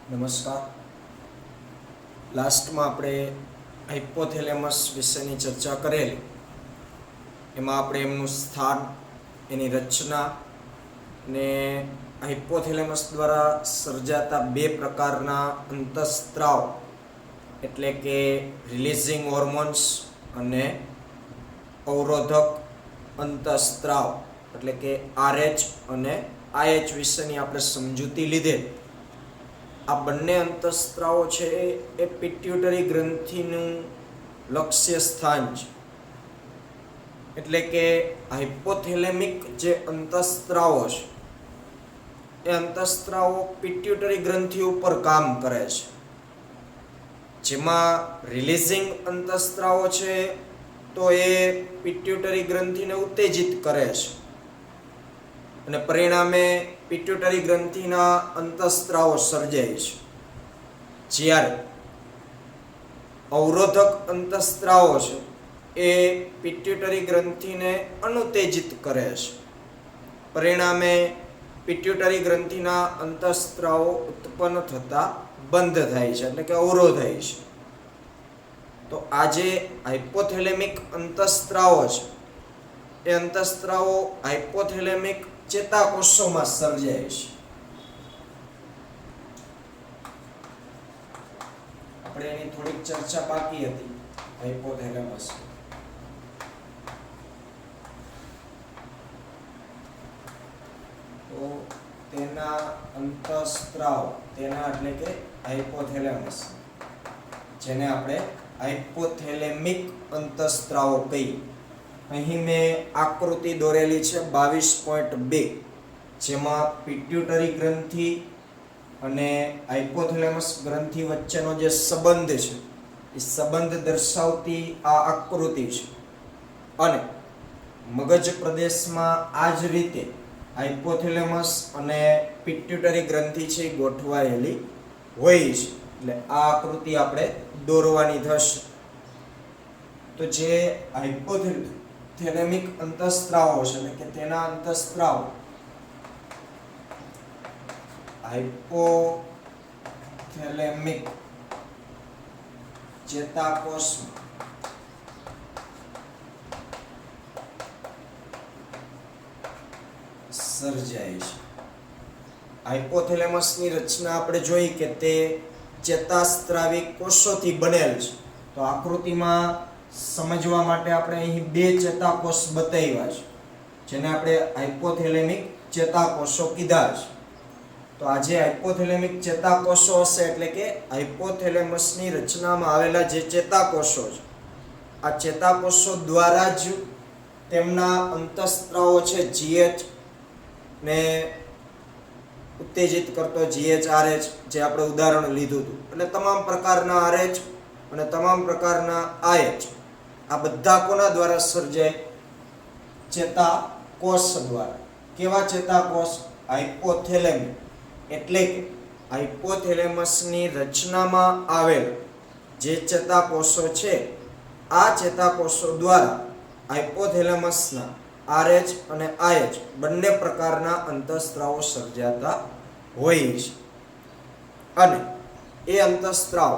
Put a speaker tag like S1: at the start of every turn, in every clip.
S1: નમસ્કાર. લાસ્ટમાં આપણે હાઇપોથેલેમસ વિશેની ચર્ચા કરેલી. એમાં આપણે એમનું સ્થાન, એની રચના ને હાઇપોથેલેમસ દ્વારા સર્જાતા બે પ્રકારના અંતઃસ્ત્રાવ એટલે કે રિલીઝિંગ હોર્મોન્સ અને અવરોધક અંતઃસ્ત્રાવ એટલે કે RH અને IH વિશેની આપણે સમજૂતી લીધેલ. આ બંને અંતઃસ્ત્રાવો છે એ પિટ્યુટરી ગ્રંથિનું લક્ષ્ય સ્થાન છે. એટલે કે હાઇપોથેલેમિક જે અંતઃસ્ત્રાવો છે એ અંતઃસ્ત્રાવો પિટ્યુટરી ગ્રંથિ ઉપર કામ કરે છે. જેમાં રિલીઝિંગ અંતઃસ્ત્રાવો છે તો એ પિટ્યુટરી ગ્રંથિને ઉત્તેજિત કરે છે અને પરિણામે પિટ્યુટરી ગ્રંથિના અંતઃસ્ત્રાવો સર્જાય છે. જ્યારે અવરોધક અંતઃસ્ત્રાવો છે એ પિટ્યુટરી ગ્રંથિને અનુત્તેજિત કરે છે. પરિણામે પિટ્યુટરી ગ્રંથિના અંતઃસ્ત્રાવો ઉત્પન્ન થતા બંધ થાય છે એટલે કે અવરોધાય છે. તો આ જે હાઇપોથેલેમિક અંતઃસ્ત્રાવો છે એ અંતઃસ્ત્રાવો હાઇપોથેલેમિક ચેતાકોષોમાં સર્જાય છે. આપણે એની થોડીક ચર્ચા બાકી હતી. હાઇપોથેલેમસ તો તેના અંતઃસ્ત્રાવ, તેના એટલે કે હાઇપોથેલેમસ, જેને આપણે હાઇપોથેલેમિક અંતઃસ્ત્રાવો કહીએ. અહીં મેં આકૃતિ દોરેલી છે 22.2, જેમાં પિટ્યુટરી ગ્રંથિ અને હાઇપોથેલેમસ ગ્રંથિ વચ્ચેનો જે સંબંધ છે એ સંબંધ દર્શાવતી આ આકૃતિ છે. અને મગજ પ્રદેશમાં આ જ રીતે હાઇપોથેલેમસ અને પિટ્યુટરી ગ્રંથિ છે એ ગોઠવાયેલી હોય છે. એટલે આ આકૃતિ આપણે દોરવાની થશે. તો જે હાઇપોથેલેમિક અંતઃસ્ત્રાવો છે એટલે કે તેના અંતઃસ્ત્રાવ હાઇપોથેલેમિક ચેતાકોષમાં સર્જાય છે. હાઇપોથેલેમસની રચના આપણે જોઈ કે તે ચેતાસ્ત્રાવી કોષોથી બનેલ છે. તો આકૃતિમાં સમજવા માટે આપણે અહીં બે ચેતાકોષ બતાવ્યા છે, જેને આપણે હાઇપોથેલેમિક ચેતાકોષો કીધા છે. તો આ જે હાઇપોથેલેમિક ચેતાકોષો હશે એટલે કે હાઇપોથેલેમસની રચનામાં આવેલા જે ચેતાકોષો છે, આ ચેતાકોષો દ્વારા જ તેમના અંતઃસ્ત્રાવો છે GH ને ઉત્તેજિત કરતો GH-RH, જે આપણે ઉદાહરણ લીધું હતું. એટલે તમામ પ્રકારના RH અને તમામ પ્રકારના IH આ બધા કોના દ્વારા સર્જાય? ચેતાકોષ દ્વારા. કેવા ચેતાકોષ? હાઇપોથેલેમિક. એટલે કે હાઇપોથેલેમસની રચનામાં આવેલ જે ચેતાકોષો છે, આ ચેતાકોષો દ્વારા હાઇપોથેલેમસના RH અને IH બંને પ્રકારના અંતઃસ્ત્રાવો સર્જાતા હોય છે. અને એ અંતઃસ્ત્રાવ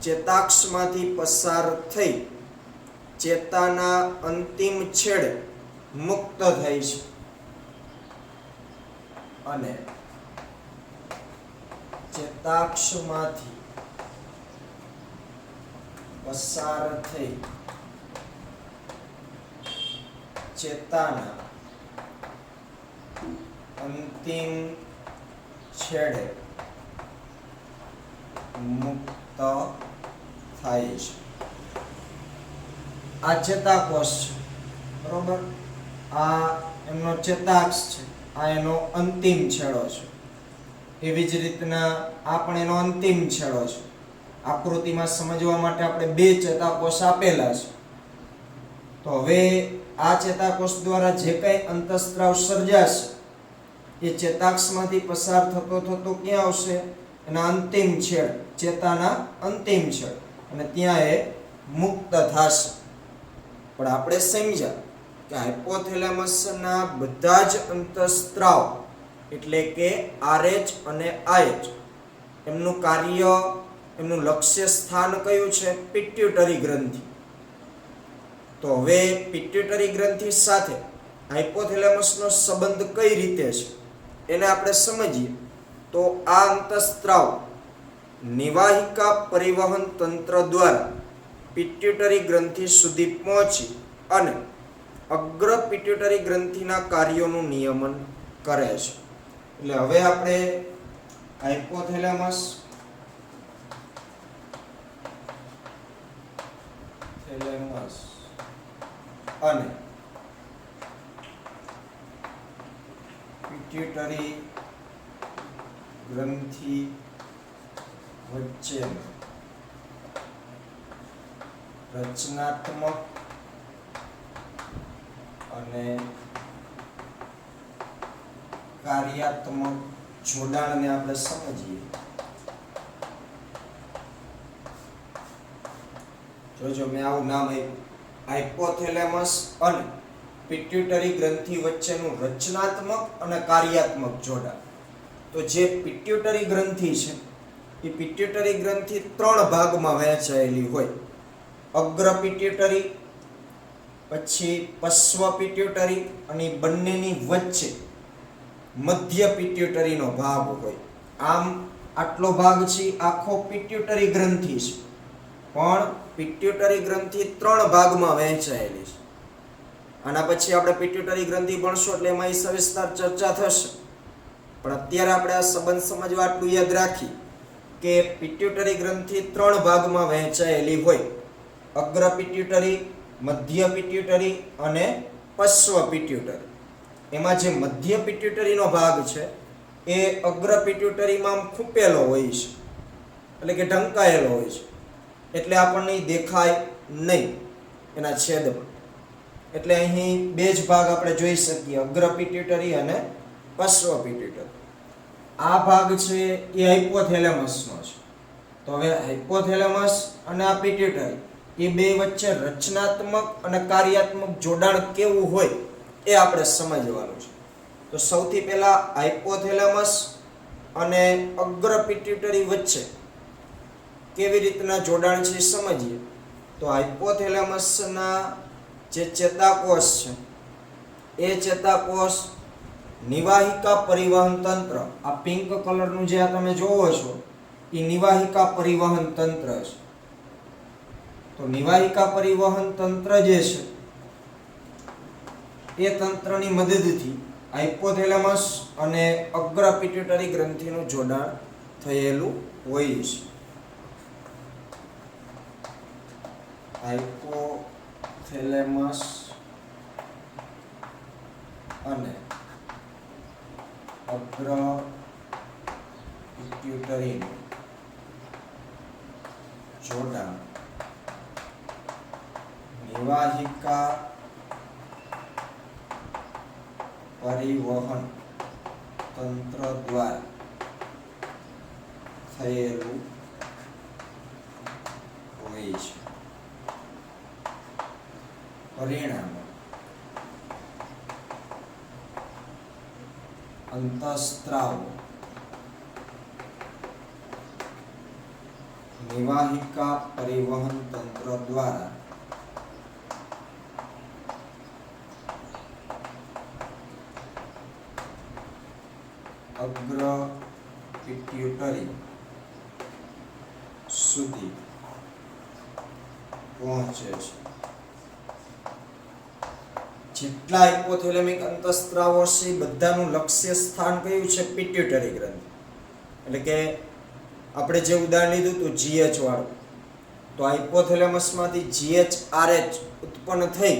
S1: ચેતાક્ષમાંથી પસાર થઈ ચેતાના અંતિમ છેડે મુક્ત થાય છે. અને ચેતાક્ષમાંથી પસાર થઈ ચેતાના અંતિમ છેડે મુક્ત થાય છે. આ ચેતાકોષ છે, બરોબર? આ એમનો ચેતાક્ષ છે, આ એનો અંતિમ છેડો છે. એવી જ રીતના આ પણ એનો અંતિમ છેડો છે. આકૃતિમાં સમજવા માટે આપણે બે ચેતાકોષ આપેલા છે. તો હવે આ ચેતાકોષ દ્વારા જે કંઈ અંતઃસ્ત્રાવ સર્જાશે એ ચેતાક્ષમાંથી પસાર થતો થતો ક્યાં આવશે? એના અંતિમ છેડ, ચેતાના અંતિમ છેડ, અને ત્યાં એ મુક્ત થશે. પણ આપણે સમજ્યા કે હાઇપોથેલેમસના બધા જ અંતઃસ્ત્રાવ એટલે કે RH અને IH એમનું કાર્ય, એમનું લક્ષ્ય સ્થાન કયું છે? પિટ્યુટરી ગ્રંથિ. તો હવે પિટ્યુટરી ગ્રંથિ સાથે હાઇપોથેલેમસનો સંબંધ કઈ રીતે છે એને આપણે સમજીએ. તો આ અંતઃસ્ત્રાવ નિવાહિકા પરિવહન તંત્ર દ્વારા પિટ્યુટરી ગ્રંથિ સુધી પહોંચી અને અગ્ર પિટ્યુટરી ગ્રંથિના કાર્યોનું નિયમન કરે છે. એટલે હવે આપણે હાઇપોથેલેમસ, અને પિટ્યુટરી ગ્રંથિ વચ્ચે રચનાત્મક અને કાર્યાત્મક જોડાણને આપણે સમજીએ. જોજો મેં આવું નામ આપ્યું, હાઇપોથેલેમસ અને પિટ્યુટરી ગ્રંથિ વચ્ચેનું રચનાત્મક અને કાર્યાત્મક જોડાણ. તો જે પિટ્યુટરી ગ્રંથિ છે એ પિટ્યુટરી ગ્રંથિ 3 ભાગમાં વહેંચાયેલી હોય. અગ્ર પિટ્યુટરી, પછી પશ્વ પિટ્યુટરી, અને બંનેની વચ્ચે મધ્ય પિટ્યુટરીનો ભાગ હોય. આમ આટલો ભાગ છે આખો પિટ્યુટરી ગ્રંથિ છે, પણ પિટ્યુટરી ગ્રંથિ 3 ભાગમાં વહેંચાયેલી છે. આના પછી આપણે પિટ્યુટરી ગ્રંથિ ભણશું એટલે એમાં સવિસ્તાર ચર્ચા થશે. પણ અત્યારે આપણે આ સંબંધ સમજવા આટલું યાદ રાખી કે પિટ્યુટરી ગ્રંથિ 3 ભાગમાં વહેંચાયેલી હોય. અગ્ર પિટ્યુટરી, મધ્ય પિટ્યુટરી અને પશ્વ પિટ્યુટરી. એમાં જે મધ્ય પિટ્યુટરીનો ભાગ છે એ અગ્ર પિટ્યુટરીમાં ખૂંપેલો હોય છે, એટલે કે ઢંકાયેલો હોય છે, એટલે આપણને દેખાય નહીં એના છેદમાં. એટલે અહીં 2 જ ભાગ આપણે જોઈ શકીએ, અગ્ર પિટ્યુટરી અને પશ્વ પિટ્યુટરી. આ ભાગ છે એ હાઇપોથેલેમસનો છે. તો હવે હાઇપોથેલેમસ અને આ પિટ્યુટરી એ બે વચ્ચે રચનાત્મક અને કાર્યાત્મક જોડાણ કેવું હોય એ આપણે સમજવાનું છે. તો સૌથી પહેલા હાઇપોથેલેમસ અને અગ્ર પિટ્યુટરી વચ્ચે કેવી રીતના જોડાણ છે સમજીએ. તો હાઇપોથેલેમસના જે ચેતાકોષ છે એ ચેતાકોષ નિવાહિકા પરિવહન તંત્ર, આ પિંક કલરનું જે આ તમે જોવો છો એ નિવાહિકા પરિવહન તંત્ર છે. તો નિવાહિકા પરિવહન તંત્ર જે છે એ તંત્રની મદદથી હાઇપોથેલેમસ અને અગ્ર પિટ્યુટરી ગ્રંથિનું જોડાણ થયેલું હોય છે. હાઇપોથેલેમસ અને અગ્ર પિટ્યુટરીનું જોડાણ નિવાહિકા પરિવહન તંત્ર દ્વારા થયેલું હોય છે. પરિણામે અંતઃસ્ત્રાવ નિવાહિકા પરિવહન તંત્ર દ્વારા અગ્ર પિટ્યુટરી સુધી પહોંચે છે. જેટલા હાઇપોથેલેમિક અંતઃસ્ત્રાવો છે બધાનું લક્ષ્ય સ્થાન કયું છે? પિટ્યુટરી ગ્રંથિ. એટલે કે આપણે જે ઉદાહરણ લીધું હતું GH વાળું, તો હાઇપોથેલેમસમાંથી GHRH ઉત્પન્ન થઈ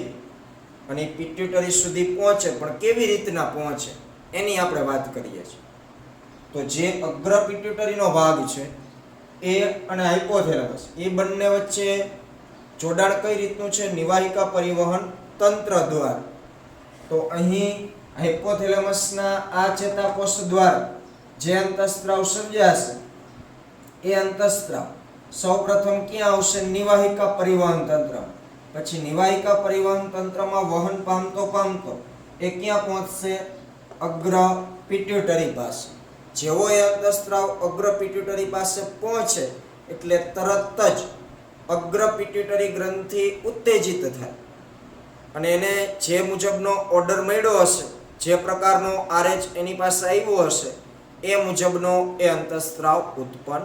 S1: અને પિટ્યુટરી સુધી પહોંચે, પણ કેવી રીતના પહોંચે એની આપણે વાત કરીએ છીએ. તો જે અગ્ર પિટ્યુટરીનો ભાગ છે એ અને હાઇપોથેલેમસ એ બંને વચ્ચે જોડાણ કઈ રીતનું છે? નિવાહિકા પરિવહન તંત્ર દ્વારા. તો અહીં હાઇપોથેલેમસના આ ચેતાકોષ દ્વારા જે અંતઃસ્ત્રાવ સર્જાશે એ અંતઃસ્ત્રાવ સૌપ્રથમ ક્યાં આવશે? નિવાહિકા પરિવહન તંત્ર. પછી નિવાહિકા પરિવહન તંત્રમાં વહન પામતો એ ક્યાં પહોંચશે? અગ્ર પિટ્યુટરી પાસે. જેવો એ અંતઃસ્ત્રાવ અગ્ર પિટ્યુટરી પાસે પહોંચે એટલે તરત જ અગ્ર પિટ્યુટરી ગ્રંથિ ઉત્તેજિત થાય અને એને જે મુજબનો ઓર્ડર મળ્યો હશે, જે પ્રકારનો આરએચ એની પાસે આવ્યો હશે એ મુજબનો એ અંતઃસ્ત્રાવ ઉત્પન્ન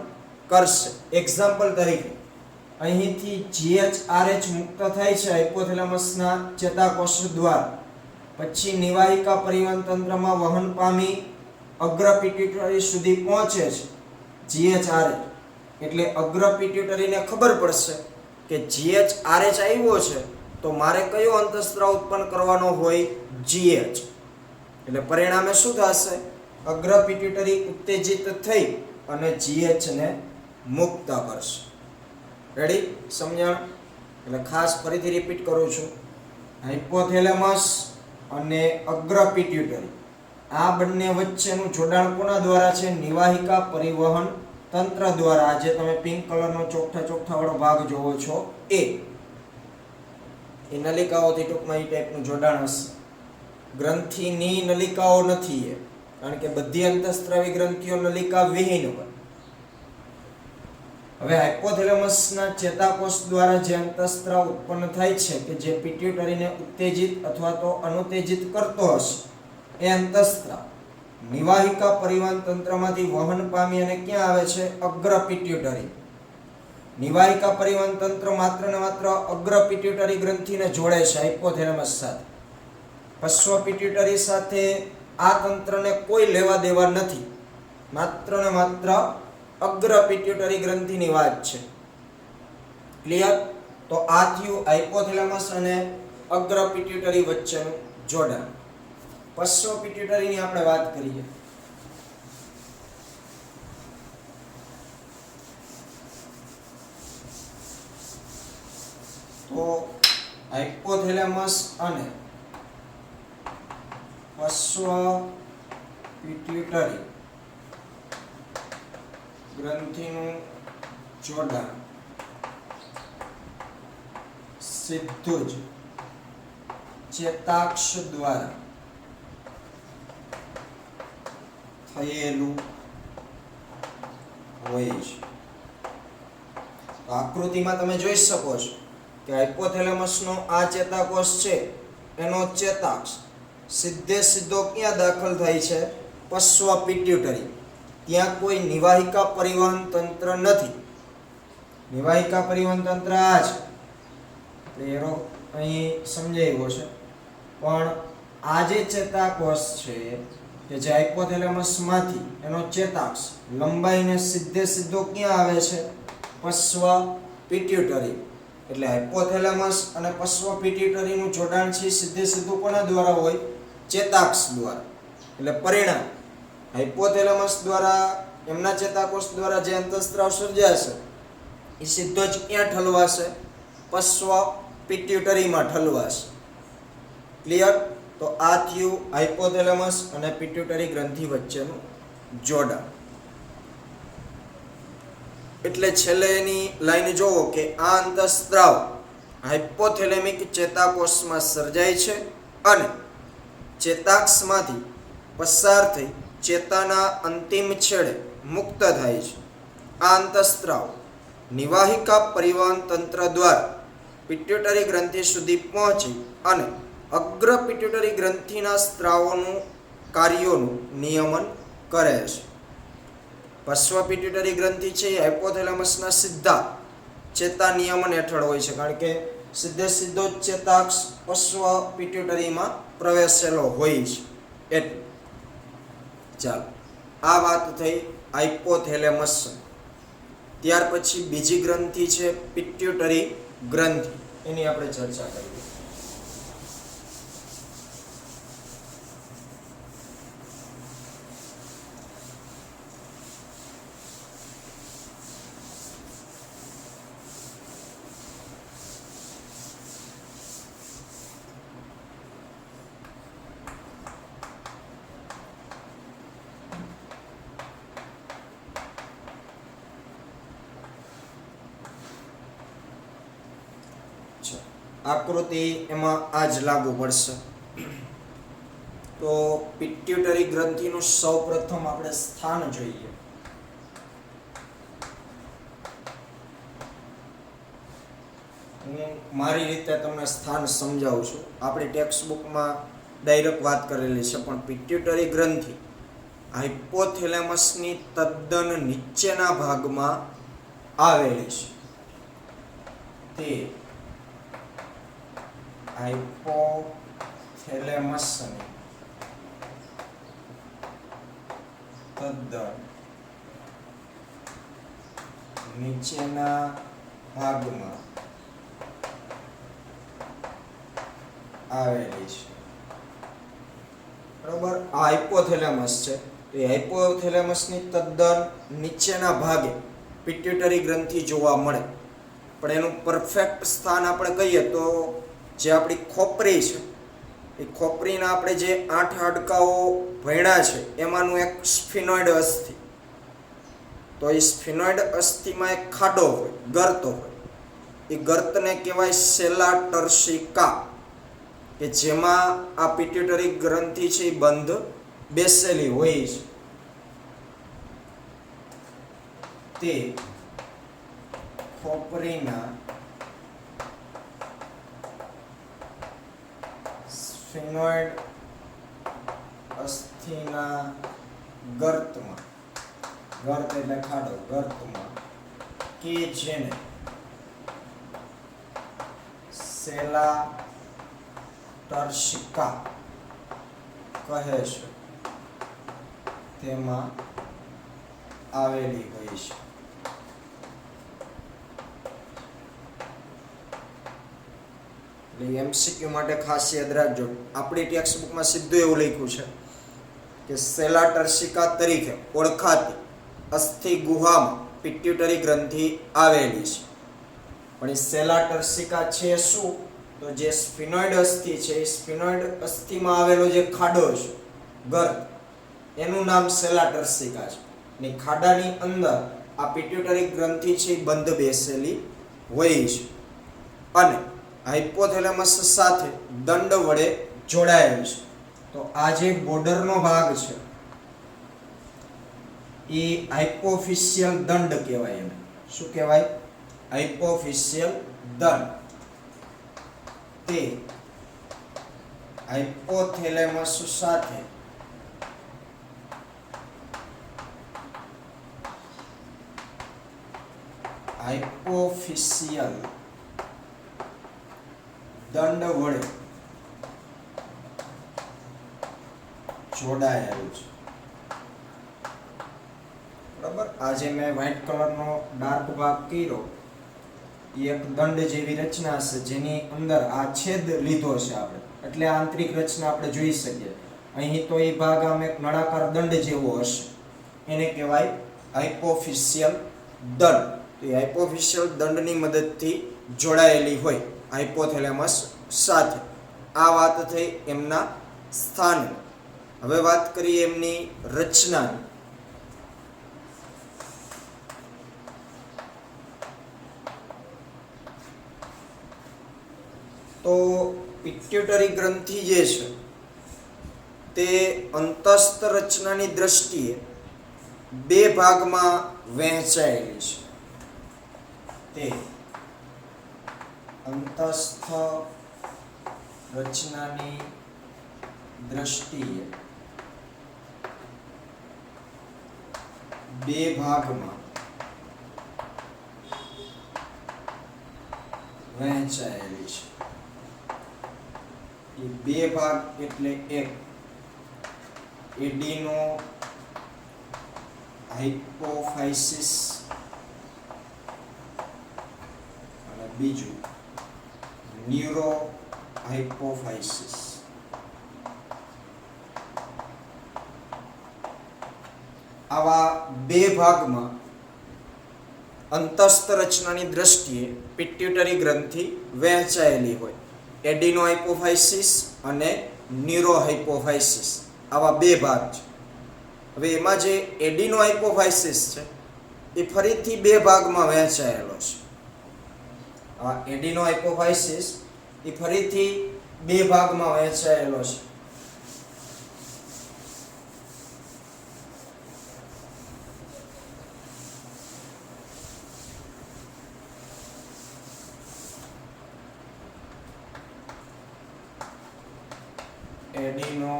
S1: કરશે. એક્ઝામ્પલ તરીકે અહીંથી GHRH મુક્ત થાય છે હાઇપોથેલેમસના ચેતાકોષ દ્વારા, પછી નિવાહિકા પરિવહન તંત્રમાં વહન પામી અગ્ર પિટ્યુટરી સુધી પહોંચે છે GHRH. એટલે અગ્ર પિટ્યુટરીને ખબર પડશે કે GHRH આવ્યો છે તો મારે કયો અંતઃસ્ત્રાવ ઉત્પન્ન કરવાનો હોય? GH. એટલે પરિણામે શું થશે? અગ્ર પિટ્યુટરી ઉત્તેજિત થઈ અને GH ને મુક્ત કરશે. રેડી? સમજણ? એટલે ખાસ ફરીથી રિપીટ કરું છું, હાઇપોથેલેમસ અને અગ્ર પિટ્યુટરી આ બંને વચ્ચેનું જોડાણ કોના દ્વારા છે? નિવાહિકા પરિવહન તંત્ર દ્વારા. આજે તમે પિંક કલરનો ચોખ્ઠા વાળો ભાગ જોવો છો એ નલિકાઓથી ટૂંકમાં એ ટાઈપનું જોડાણ હશે. ગ્રંથિની નલિકાઓ નથી એ, કારણ કે બધી અંતઃસ્ત્રાવી ગ્રંથિઓ નલિકા વિહીન હોય. હવે હાઇપોથેલેમસના ચેતાકોષ દ્વારા જે અંતઃસ્ત્રાવ ઉત્પન્ન થાય છે કે જે પિટ્યુટરીને ઉત્તેજિત અથવા તો અનુત્તેજિત કરતો હશે, એ અંતઃસ્ત્રાવ નિવાહિકા પરિવહન તંત્રમાંથી વહન પામી અને ક્યાં આવે છે? અગ્ર પિટ્યુટરી. નિવાહિકા પરિવહન તંત્ર માત્ર ને માત્ર અગ્ર પિટ્યુટરી ગ્રંથિને જોડે છે હાઇપોથેલેમસ સાથે. પશ્વ પિટ્યુટરી સાથે આ તંત્રને કોઈ લેવા દેવા નથી. માત્ર ને માત્ર અગ્ર પિટ્યુટરી ગ્રંથિની વાત છે. ક્લિયર? તો આ થયું હાઇપોથેલેમસ અને અગ્ર પિટ્યુટરી વચ્ચેનું જોડાણ. પશ્વ પિટ્યુટરીની આપણે વાત કરીએ તો હાઇપોથેલેમસ અને પશ્વ પિટ્યુટરી ગ્રંથિનું જોડાણ સીધું જ ચેતાક્ષ દ્વારા થયેલું હોય છે. આકૃતિમાં તમે જોઈ શકો છો કે હાઇપોથેલેમસનો આ ચેતાકોષ છે, એનો ચેતાક્ષ સીધો ક્યાં દાખલ થાય છે? પશ્વ પિટ્યુટરી. ત્યાં કોઈ નિવાહિકા પરિવહન તંત્ર નથી. નિવાહિકા પરિવહન તંત્ર આ છે, એરો અહીં સમજાવ્યો છે. પણ આ જે ચેતાકોષ છે કે જે હાઇપોથેલેમસમાંથી એનો ચેતાક્ષ લંબાઈને સીધો ક્યાં આવે છે? પશ્વ પિટ્યુટરી. એટલે હાઇપોથેલેમસ અને પશ્વ પિટ્યુટરીનું જોડાણ છે સીધું કોના દ્વારા હોય? ચેતાક્ષ દ્વારા. એટલે પરિણામ હાઇપોથેલેમસ દ્વારા એમના ચેતાકોષ દ્વારા જે અંતઃસ્ત્રાવ સર્જાશે એ સીધો જ ક્યાં ઠલવાશે? પશ્વ પિટ્યુટરીમાં ઠલવાશે. ક્લિયર? તો આ થયું હાઇપોથેલેમસ અને પિટ્યુટરી ગ્રંથિ વચ્ચેનું જોડાણ. એટલે છેલ્લે એની લાઈન જોવો કે આ અંતઃસ્ત્રાવ હાઇપોથેલેમિક ચેતાકોષમાં સર્જાય છે અને ચેતાક્ષમાંથી પસાર થઈ ચેતાના અંતિમ છેડે મુક્ત થાય છે. આ અંતઃસ્ત્રાવ નિવાહિકા પરિવહન તંત્ર દ્વારા પિટ્યુટરી ગ્રંથિ સુધી પહોંચી અને અગ્ર પિટ્યુટરી ગ્રંથિના સ્ત્રાવોનું કાર્યોનું નિયમન કરે છે. પશ્વ પિટ્યુટરી ગ્રંથિ છે એ હાઇપોથેલેમસના સીધા ચેતા નિયમન હેઠળ હોય છે, કારણ કે સીધો જ ચેતાક્ષ પશ્વ પિટ્યુટરીમાં પ્રવેશેલો હોય છે. એટલે ચાલો, આ વાત થઈ હાઇપોથેલેમસ. ત્યાર પછી બીજી ગ્રંથિ છે પિટ્યુટરી ગ્રંથિ, એની આપણે ચર્ચા કરીએ. આકૃતિ એમાં આ જ લાગુ પડશે. તો પિટ્યુટરી ગ્રંથિનું સૌપ્રથમ આપણે સ્થાન જોઈએ. હું મારી રીતે તમને સ્થાન સમજાવું છું. આપણી ટેક્સ્ટ બુકમાં ડાયરેક્ટ વાત કરેલી છે, પણ પિટ્યુટરી ગ્રંથિ હાઇપોથેલેમસની તદ્દન નીચેના ભાગમાં આવેલી છે. તે હાઇપોથેલેમસની તદ્દન નીચેના ભાગમાં આવેલી છે. બરોબર, આ હાઇપોથેલેમસ છે. તો એ હાઇપોથેલેમસની તદ્દન નીચેના ભાગે પિટ્યુટરી ગ્રંથિ જોવા મળે. પણ એનું પરફેક્ટ સ્થાન આપણે કહીએ તો જે આપણી ખોપરી છે, એ ખોપરીના આપણે જે 8 હાડકાઓ ભણ્યા છે એમાંનું એક સ્ફિનોઇડ અસ્થિ. તો એ સ્ફિનોઇડ અસ્થિમાં એક ખાડો હોય, ગર્ત હોય. એ ગર્તને કહેવાય સેલા ટર્સિકા, કે જેમાં આ પિટ્યુટરી ગ્રંથિ છે એ બંધ બેસેલી હોય છે. તે ખોપરીના સ્ફિનોઇડ અસ્થિના ગર્તમાં, ગર્ત એટલે ખાડો, ગર્તમાં, કે જેને સેલા ટર્સિકા કહે છે, તેમાં આવેલી હોય છે. એમસીક્યુ માટે ખાસ યાદ રાખજો. આપણી ટેક્સ્ટ બુકમાં સીધું એવું લખ્યું છે કે સેલા ટર્સિકા તરીકે ઓળખાતી અસ્થિ ગુહામાં પિટ્યુટરી ગ્રંથિ આવેલી છે. પણ એ સેલા ટર્સિકા છે શું? તો જે સ્ફિનોઇડ અસ્થિ છે, એ સ્ફિનોઇડ અસ્થિમાં આવેલો જે ખાડો છે, ગર્ત, એનું નામ સેલા ટર્સિકા છે. અને ખાડાની અંદર આ પિટ્યુટરી ગ્રંથિ છે એ બંધ બેસેલી હોય છે અને હાઇપોથેલેમસ સાથે દંડ વડે જોડાયેલું છે. તો આ જે બોર્ડરનો ભાગ છે એ હાઇપોફિશિયલ દંડ કહેવાય. એને શું કહેવાય? હાઇપોફિશિયલ દંડ. તે હાઇપોથેલેમસ સાથે હાઇપોફિશિયલ દંડ વડે જોડાયેલું છે. બરાબર, આજે મેં વ્હાઇટ કલરનો ડાર્ક ભાગ કર્યો, એ એક દંડ જેવી રચના છે જેની અંદર આ છેદ લીધો છે આપણે, એટલે આંતરિક રચના આપણે જોઈ શકીએ. અહીં તો એ ભાગ આમ એક નળાકાર દંડ જેવો હશે, એને કહેવાય હાઇપોફિશિયલ દંડ. તો એ હાઇપોફિશિયલ દંડની મદદથી જોડાયેલી હોય હાઇપોથેલેમસ સાથે. આ વાત થઈ એમના સ્થાન. હવે વાત કરીએ એમની રચનાની. તો પિટ્યુટરી ગ્રંથિ જે છે તે અંતસ્થ રચનાની દ્રષ્ટિએ બે ભાગમાં વહેંચાયેલી છે. તે અંતસ્થ રચનાની દ્રષ્ટિએ બે ભાગમાં વહેંચાયેલી છે. એ બે ભાગ એટલે એક એડિનો હાઇપોફાઇસિસ અને બીજું ન્યુરો હાઇપોફાઇસિસ. આવા બે ભાગમાં અંતસ્થ રચનાની દ્રષ્ટિએ પિટ્યુટરી ગ્રંથિ વહેંચાયેલી હોય. એડિનો હાઇપોફાઇસિસ અને ન્યુરો હાઇપોફાઇસિસ, આવા બે ભાગ છે. હવે એમાં જે એડિનો હાઇપોફાઇસિસ છે એ ફરીથી બે ભાગમાં વહેંચાયેલો છે. આ એડિનો હાઇપોફાઇસિસ એ ફરીથી બે ભાગમાં વહેંચાયેલો છે. એડિનો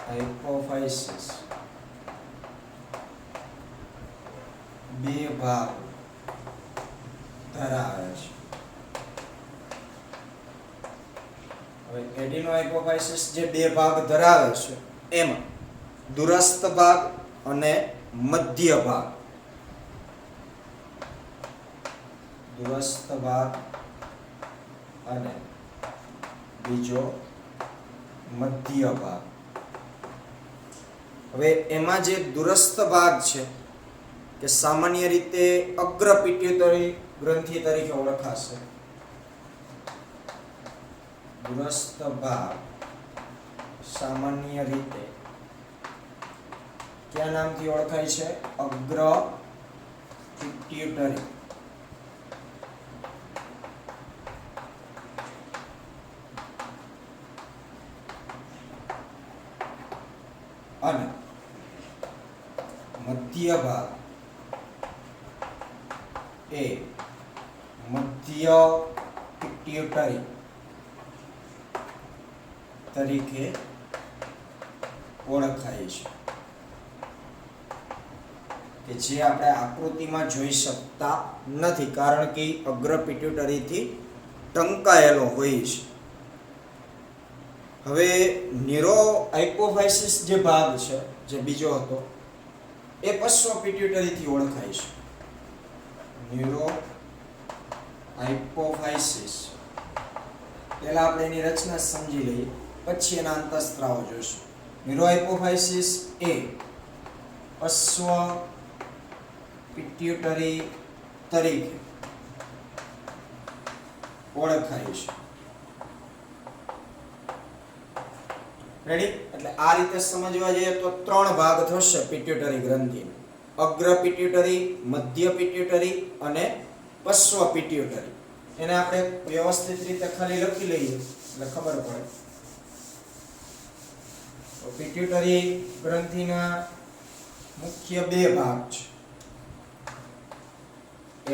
S1: હાઇપોફાઇસિસ બે ભાગ ધરાવે છે. હવે એડિનો હાઇપોફાઇસિસ જે બે ભાગ ધરાવે છે એમાં દૂરસ્થ ભાગ અને મધ્ય ભાગ, દૂરસ્થ ભાગ અને બીજો મધ્ય ભાગ. હવે એમાં જે દૂરસ્થ ભાગ છે કે સામાન્ય રીતે અગ્ર પિટ્યુટરી ગ્રંથિ તરીકે ઓળખાશે. દૂરસ્થ ભાગ સામાન્ય રીતે કયા નામથી ઓળખાય છે? અગ્ર પિટ્યુટરી. અને મધ્ય ભાગ એ મધ્ય પિટ્યુટરી તરીકે ઓળખાય છે, કે જે આપણે આકૃતિમાં જોઈ શકતા નથી કારણ કે અગ્ર પિટ્યુટરીથી ટંકાયેલો હોય છે. હવે ન્યુરો હાઇપોફાઇસિસ જે ભાગ છે, જે બીજો હતો, એ પશ્વ પિટ્યુટરીથી ઓળખાય છે. ન્યુરો હાઇપોફાઇસિસ પહેલા આપણે એની રચના સમજી લઈએ, પછી એના અંતઃસ્ત્રાવો જોઈશું. ન્યુરો હાઇપોફાઇસિસ એ પશ્વ પિટ્યુટરી તરીકે ઓળખાય છે. રેડી? એટલે આ રીતે સમજવા જઈએ તો ત્રણ ભાગ થશે પિટ્યુટરી ગ્રંથિનો: અગ્ર પિટ્યુટરી, મધ્ય પિટ્યુટરી અને પશ્વ પિટ્યુટરી. એને આપણે વ્યવસ્થિત રીતે ખાલી લખી લઈએ એટલે ખબર પડે. તો પિટ્યુટરી ગ્રંથિના મુખ્ય બે ભાગ છે: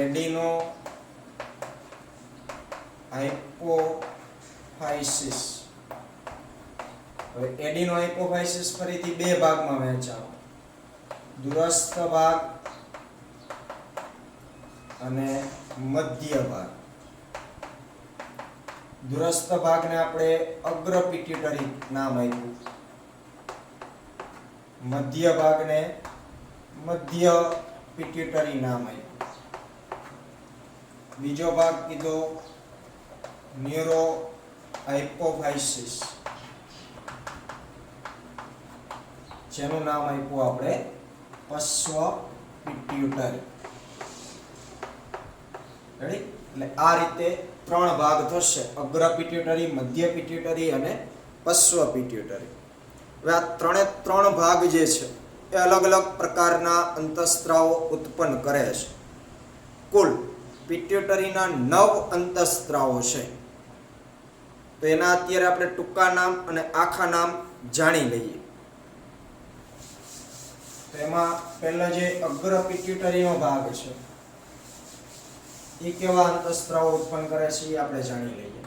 S1: એડિનો હાઇપોફાઇસિસ. હવે એડિનો હાઇપોફાઇસિસ ફરીથી બે ભાગમાં વહેંચાય: દૂરસ્થ ભાગ અને મધ્ય ભાગ. દૂરસ્થ ભાગને આપણે અગ્ર પિટ્યુટરી નામ આપ્યું, મધ્ય ભાગને મધ્ય પિટ્યુટરી નામ આપ્યું. બીજો ભાગ કીધો ન્યુરો હાઇપોફાઇસિસ, જેનું નામ આપ્યું આપણે પશ્વ પિટ્યુટરી. રેડી? એટલે આ રીતે ત્રણ ભાગ થશે: અગ્ર પિટ્યુટરી, મધ્ય પિટ્યુટરી અને પશ્વ પિટ્યુટરી. હવે આ ત્રણ ભાગ જે છે એ અલગ અલગ પ્રકારના અંતઃસ્ત્રાવો ઉત્પન્ન કરે છે. કુલ પિટ્યુટરીના 9 અંતઃસ્ત્રાવો છે. તો એના અત્યારે આપણે ટૂંકા નામ અને આખા નામ જાણી લઈએ. તો એમાં પહેલા જે અગ્ર પિટ્યુટરીનો ભાગ છે એ કેવા અંતઃસ્ત્રાવો ઉત્પન્ન કરે છે એ આપણે જાણી લઈએ.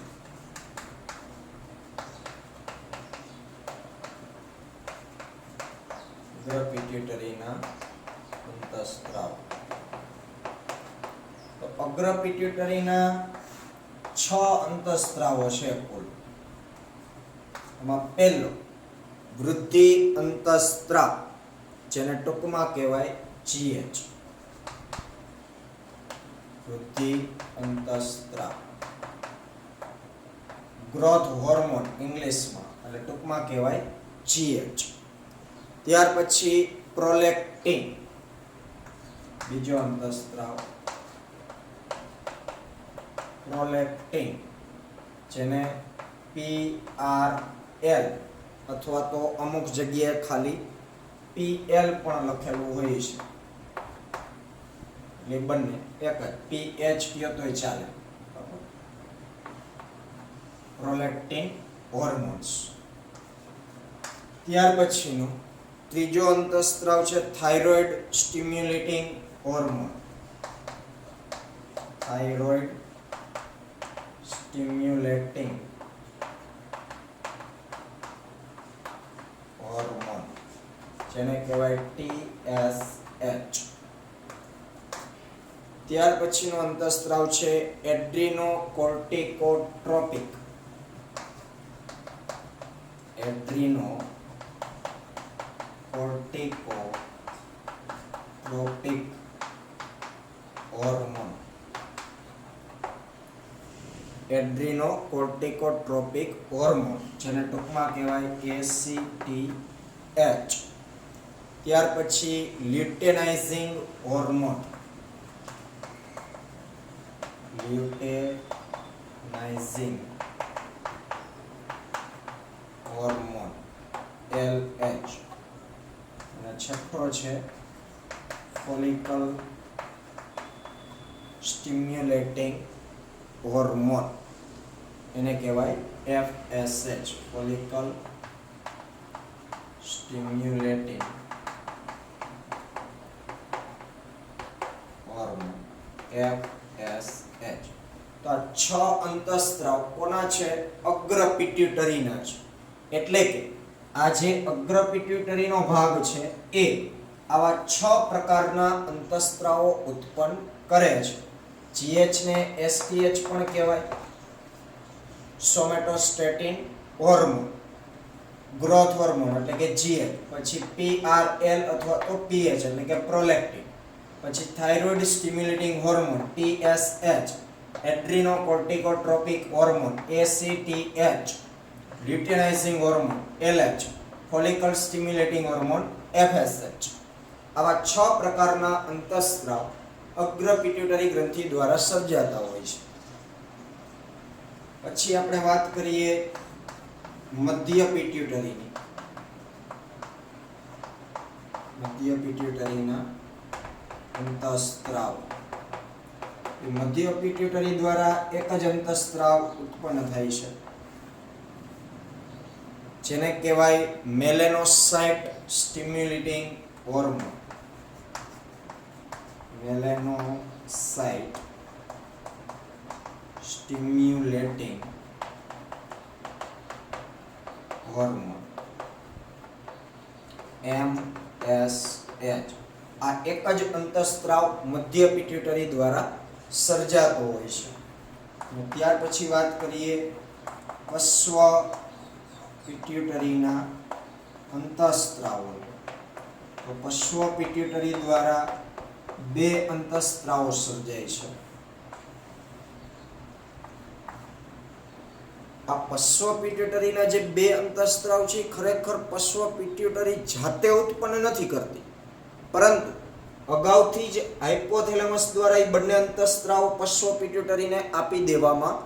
S1: અગ્ર પિટ્યુટરીના અંતઃસ્ત્રાવ. તો અગ્ર પિટ્યુટરીના 6 અંતઃસ્ત્રાવો છે કુલ. એમાં પહેલો વૃદ્ધિ અંતઃસ્ત્રાવ, જેને ટૂંકમાં કહેવાય GH. વૃદ્ધિ અંતઃસ્ત્રાવ. ગ્રોથ હોર્મોન ઇંગ્લિશમાં, એટલે ટૂંકમાં કહેવાય GH. ત્યાર પછી પ્રોલેક્ટિન, બીજો અંતઃસ્ત્રાવ પ્રોલેક્ટિન, જેને PRL અથવા તો અમુક જગ્યાએ ખાલી PL પણ લખેલું હોય છે. એટલે બંને એક જ, PH કયો તોય ચાલે. Prolactin hormones. ત્યાર પછીનો ત્રીજો અંતઃસ્ત્રાવ છે thyroid stimulating hormone. Thyroid stimulating hormone, જેને કહેવાય TSH. ત્યાર પછીનો અંતઃસ્ત્રાવ છે એડ્રીનોકોર્ટિકોટ્રોપિક. એડ્રીનોકોર્ટિકોટ્રોપિક હોર્મોન. એડ્રીનોકોર્ટિકોટ્રોપિક હોર્મોન, જેને ટૂંકમાં કહેવાય ACTH. ત્યાર પછી luteinizing hormone. Luteinizing hormone LH. અને છઠ્ઠો છે ફોલિકલ સ્ટિમ્યુલેટિંગ હોર્મોન, એને કહેવાય FSH. Follicle stimulating hormone FSH. તો આ 6 અંતઃસ્ત્રાવ કોના છે? અગ્ર પિટ્યુટરીના છે. એટલે કે આ જે અગ્ર પિટ્યુટરીનો ભાગ છે એ આવા 6 પ્રકારના અંતઃસ્ત્રાવો ઉત્પન્ન કરે છે. GH ને STH પણ કહેવાય, સોમેટોસ્ટેટિન હોર્મોન, ગ્રોથ હોર્મોન એટલે કે GH, પછી PRL અથવા તો PH એટલે કે પ્રોલેક્ટિન, પછી thyroid stimulating hormone TSH, adrenocorticotropic hormone ACTH, luteinizing hormone LH, follicle stimulating hormone FSH. આવા 6 પ્રકારના અંતઃસ્ત્રાવ અગ્ર પિટ્યુટરી ગ્રંથિ દ્વારા સર્જાતા હોય છે. પછી આપણે વાત કરીએ મધ્ય પિટ્યુટરીની. મધ્ય પિટ્યુટરીના અંતઃસ્ત્રાવ. મધ્ય પિટ્યુટરી દ્વારા એક જ અંતઃસ્ત્રાવ ઉત્પન્ન થાય છે, જેને કહેવાય melanocyte stimulating hormone. Melanocyte stimulating hormone MSH. આ એક જ અંતઃસ્ત્રાવ મધ્ય પિટ્યુટરી દ્વારા સર્જાતો હોય છે. ત્યાર પછી વાત કરીએ પશ્વ પિટ્યુટરીના અંતઃસ્ત્રાવો. તો પશ્વ પિટ્યુટરી દ્વારા 2 અંતઃસ્ત્રાવો સર્જાય છે. આ પશ્વ પિટ્યુટરીના જે 2 અંતઃસ્ત્રાવ છે ખરેખર પશ્વ પિટ્યુટરી જાતે ઉત્પન્ન નથી કરતી, પરંતુ અગાઉથી જ હાઇપોથેલેમસ દ્વારા એ બંને અંતઃસ્ત્રાવો પશ્વ પિટ્યુટરીને આપી દેવામાં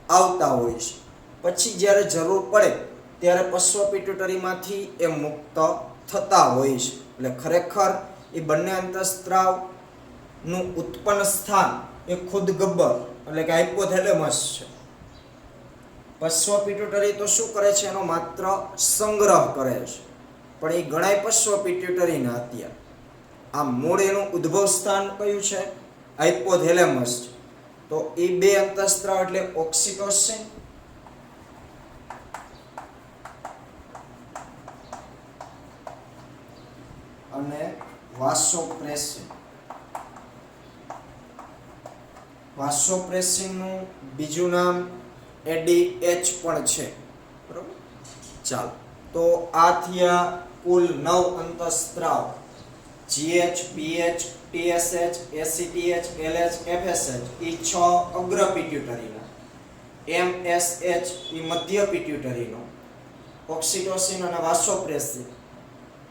S1: આવતા હોય છે. પછી જ્યારે જરૂર પડે ત્યારે પશ્વ પિટ્યુટરીમાંથી એ મુક્ત થતા હોય છે. એટલે ખરેખર એ બંને અંતઃસ્ત્રાવનું ઉત્પન્ન સ્થાન એ ખુદ ગબ્બર એટલે કે હાઇપોથેલેમસ છે. પશ્વ પિટ્યુટરી તો શું કરે છે? એનો માત્ર સંગ્રહ કરે છે. પણ એ ગણાય પશ્વ પિટ્યુટરીના અત્યારે. આ મૂળ એનું ઉદ્ભવ સ્થાન કયું છે? હાઇપોથેલેમસ છે. તો એ 2 અંતઃસ્ત્રાવ એટલે ઓક્સિટોસિન અને વાસોપ્રેસિન. વાસોપ્રેસિનનું બીજું નામ ADH પણ છે. બરોબર, ચાલો તો આ થયા કુલ 9 અંતઃસ્ત્રાવ. GH, PH, TSH, ACTH, LH, FSH એ 6 અગ્ર પિટ્યુટરીના, MSH એ મધ્ય પિટ્યુટરીનો, ઓક્સિટોસિન અને વાસોપ્રેસિન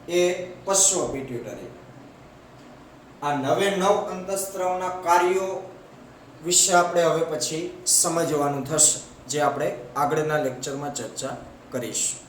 S1: એ પશ્વ પિટ્યુટરી. આ 9 અંતઃસ્ત્રાવના કાર્યો વિશે આપણે હવે પછી સમજવાનું થશે, જે આપણે આગળના લેક્ચરમાં ચર્ચા કરીશું.